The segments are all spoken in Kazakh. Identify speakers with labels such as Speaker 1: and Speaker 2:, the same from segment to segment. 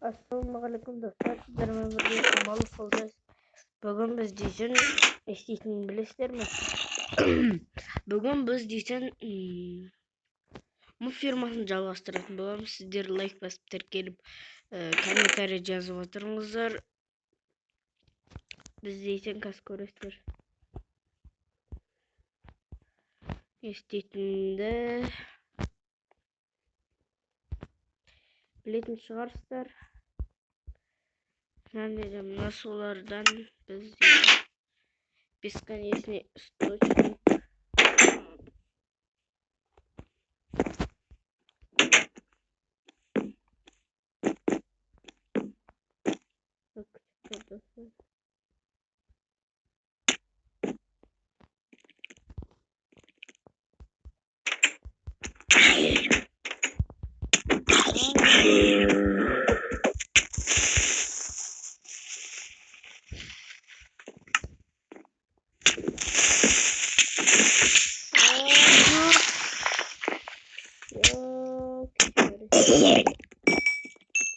Speaker 1: Assalamualaikum dostlar, sizlerle birlikte Kamalı olacağız. Bugün biz diyeceğiz, eşliğini bilirler mi? Bugün biz diyeceğiz, bu firmasını çalıştırатын babam sizler like basıp terkelip komentarya yazıp oturыңызlar. Biz diyeceğiz kas koresler. Eşliğinde bilетін шығарсыздар. Yani nasıllardan biz бесконечный источник.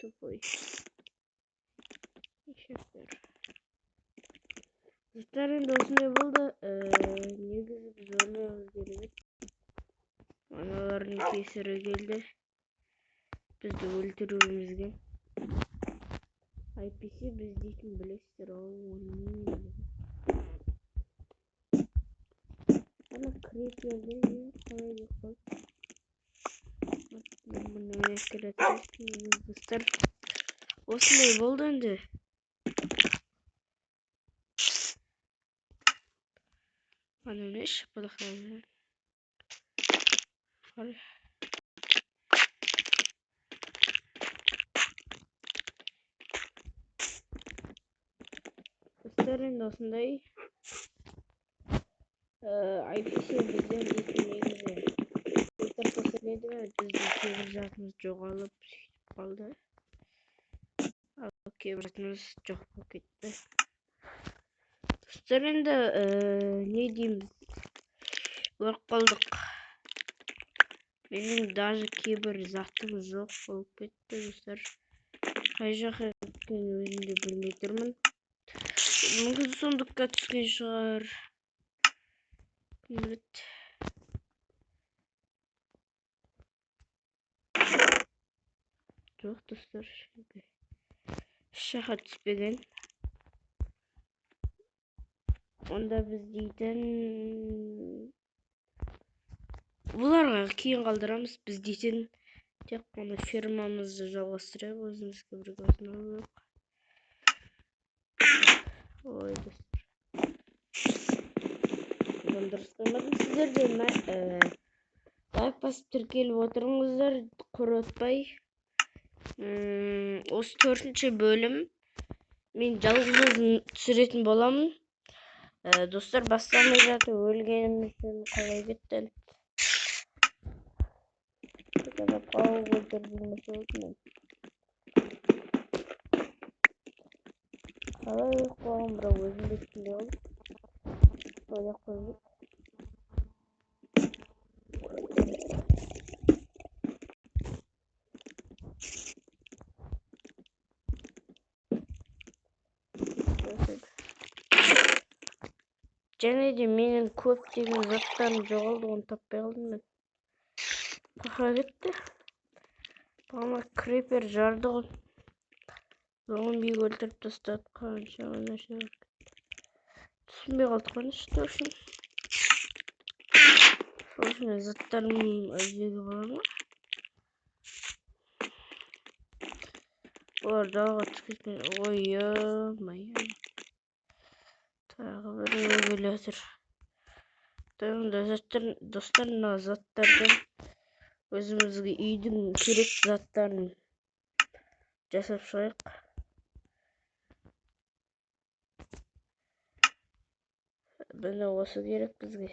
Speaker 1: Тупой. Dostlarım dostum oldu. Негізі biz ölmemiz gerek. Analarının kesiri geldi. Biz de öldürüyoruz. IPC biz deyikin bilesizler. Ama creep yerden kolay yok. Bunu ekleteceğiz. Dostlar. Osman oldu önce. Ana ne iş yapalım? Hadi. Dostların dostundayı. IPC bizden yetinliğimizi tekrar kesildi ve biz de çevireceğimiz çoğalıp kaldı. Kevireceğimiz çok gitti. Dostların da ne diyeyim bırak kaldık. Benim daha kibir zahtım yok olup bitti dostlar. Kayacak etken özümde bilmeydirmin. Mümkün son dikkat düşken шығар. Evet. Жоқ достар шаха түспеген. Онда біз дейтін бұларға кейін қалдырамыз. Біз дейтін тек қана фермамызды жалғастырайық, өзімізге бір көзін алып. Ой достар. Бұдан дұрыс қоймадым. Сіздер де лайк басып тіркеліп отырыңыздар, құротпай. Осы 4-ші бөлім мен жалғыз өзім түсіретін боламын. Достар басталмай жатып өлгенімізден қалай кетті. Когда пауып өлтірдім мен. Қалай өліп қалған бірақ өзім де түсінбей қалдым. Ойлап қойдым. Және де менің көптеген заттарым жоғалды, оны таппай қалдым мен. Қаша кетті. Бама крипер жарды ғой. Зомбиді өлтіріп тастады. Қанша нәрсе бар. Түсінбей қалдық қой что үшін. Сол үшін заттарым іздеуге болады ма? Олар далаға түспейтін. Ой-ой-ой. Тағы бір өлгелі жатыр. Достар, мына заттардан өзімізге үйдің керек заттарын жасап шығайық. Бұны осы керек бізге.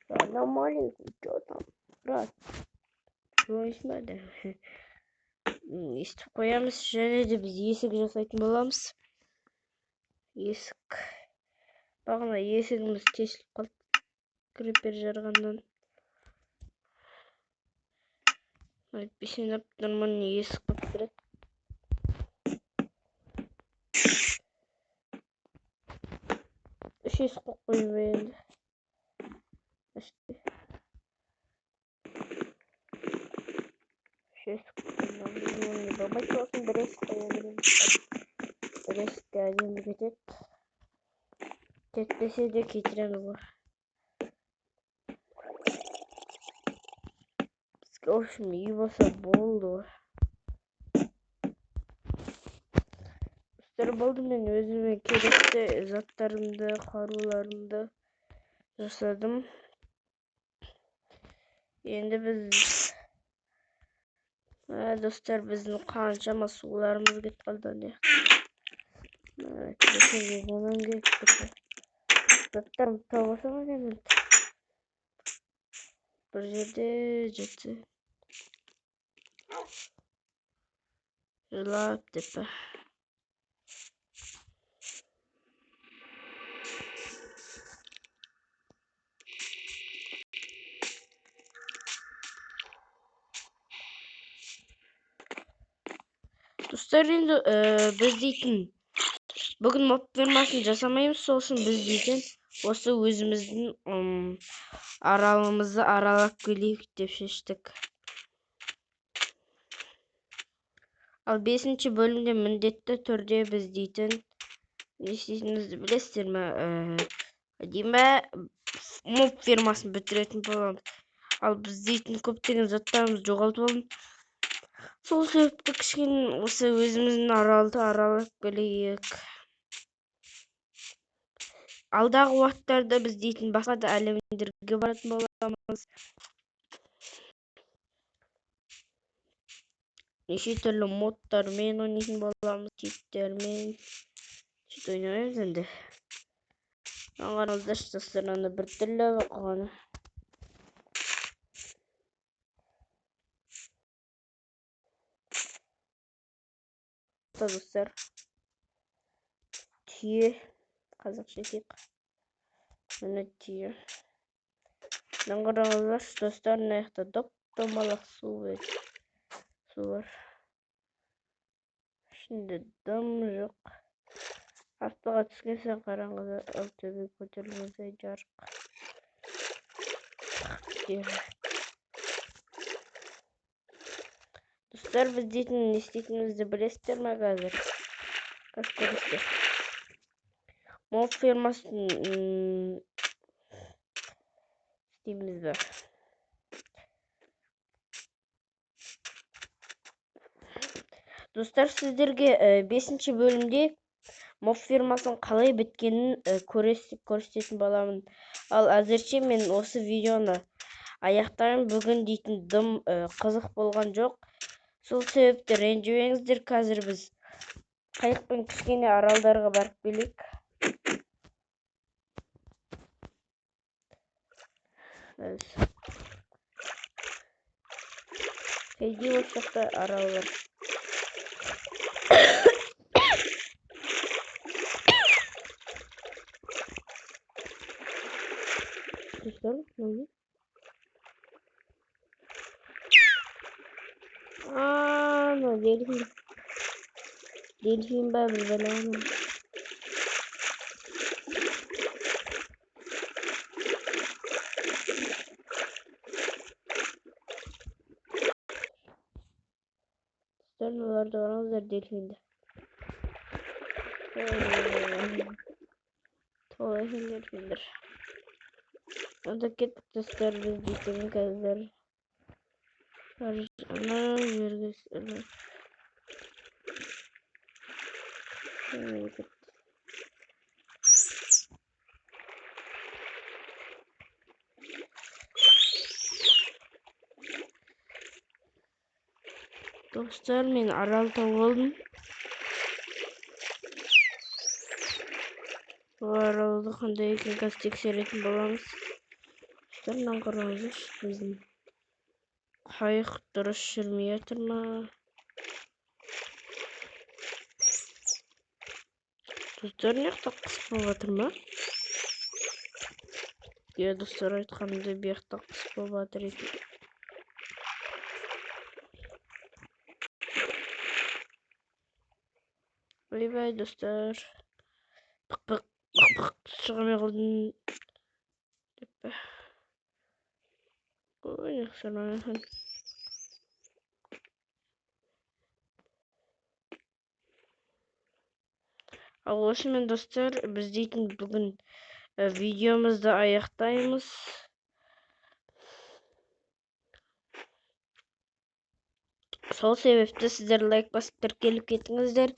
Speaker 1: Салам алейкум, что там, брат? Жойсмады. Естіп қоямыз, және де біз есік жасайтын боламыз. Есік. Бағана есігіміз тесіліп қалды. Крипер жарғаннан. Айтпесем деп тұрмын, есік қылып береді. Үш есік қылып қойып енді. Üç esik koyuyorum. Babacık olsun bir esik koyabilirim. Bir esik geldiğim bir tek. Teknesi de getiremiyor bu. Olsun iyi olsa boldu. Üstleri buldum ben özüme gerekli zatlarımda, karularımda yasadım. Şimdi biz dostlar bizim kançama sularımız gitmedi ne? Evet, geçen zaman geçti. Zatlarım tavasına geldi. Bir yerde ciddi. Жылап tepe. Dostlar şimdi biz deйтін bugün mob firmasını жасамаймыз, сол үшін біз дейтін осы өзіміздің аралымызды аралап келейік деп шештік. Ал 5-ші бөлімде міндетті түрде біз дейтін не істейтінімізді білесіздер ме? Mob фирмасын бітіретін боламыз. Ал біз дейтін көптеген заттарымызды жоғалтып алдым. Сол себепті кішкене осы өзіміздің аралды аралап келейік. Алдағы уақыттарда біз дейтін басқа да әлемдерге баратын боламыз. Неше түрлі модтармен ойнайтын боламыз, читтермен. Чит ойнамаймыз енді. Аңғарыңыздар достарына бір түрлі қойғаны. Достар, түйе, қазақша тек. Міне түйе. Аңғарыңыздар достар, мына жақта доп-домалақ су бар. Şimdi дым жоқ. Аспаға түскен соң қараңыздар, ал төбе көтерілгенде жарық. Достар, біз дейтін не істейтінімізді білесіздер ме қазір? Қазір көресіздер. Mob фирмасын істейміз бе? Достар, сіздерге 5-ші бөлімде Mob фирмасын қалай біткенін көрсететін боламын. Ал әзірше мен осы видеоны аяқтаймын. Бүгін дейтін дым қызық болған жоқ. Сол себепті ренжімеңіздер. Қазір біз қайықпен кішкене аралдарға барып келейік. Кейде осы жақта арал бар. Дельфин ба бір бәлемін. Оларды қараңыздар, дельфинді. Толайын дельфиндер. Онда кеттік достар, біз дейтін қазір. Ана жергесі. Dostlar, men арал тауып алдым. Бұл аралды қандай екен қазір тексеретін боламыз. Достар, мынаны қараңыздар, біздің қайық дұрыс жүрмей жатыр ма? Достар, не жақта қысып болып жатыр ма? Достар, айтқанымда бұл жақта қысып болып жатыр екен. Bay dostlar. Bık çıkamay kaldım. Oynaksana. Ağlaşымен dostlar, biz deйтін бүгін videomuzды аяқтаймыз. Сол себепті сіздер лайк басып тіркеліп кетіңіздер.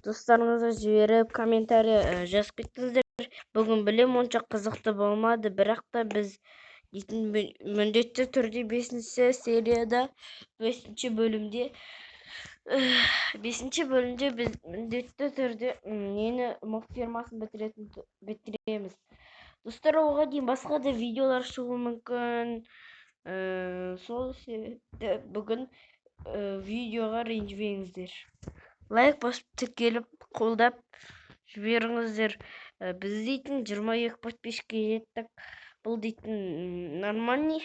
Speaker 1: Достарыңызға жіберіп комментарий жазып кетіңіздер. Бүгін білем онша қызықты болмады, бірақ та біз дейтін міндетті түрде 5-ші серияда 5-ші бөлімде біз міндетті түрде мох фермасын бітіреміз. Достар, оған дейін басқа да видеолар шығуы мүмкін. Сол себепті бүгін видеоға ренжімеңіздер. Лайк басып тіркеліп қолдап жіберіңіздер. Біз дейтін 22 подписчикке жеттік. Бұл дейтін нормальный.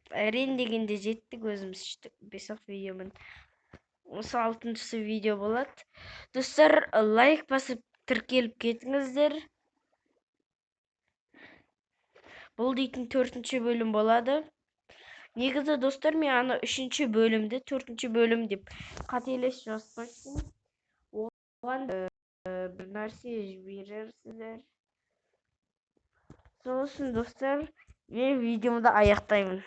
Speaker 1: Әрең дегенде жеттік, өзіміз іштік. 5-ақ видеомен. Осы 6-шы видео болады. Достар, лайк басып тіркеліп кетіңіздер. Бұл дейтін 4-ші бөлім болады. Негізі достар, мен ана 3-ші бөлімді 4-ші бөлім деп қателес жазбайсың. Оған бір нәрсе жіберерсіздер. Сол үшін достар, мен видеомды аяқтаймын.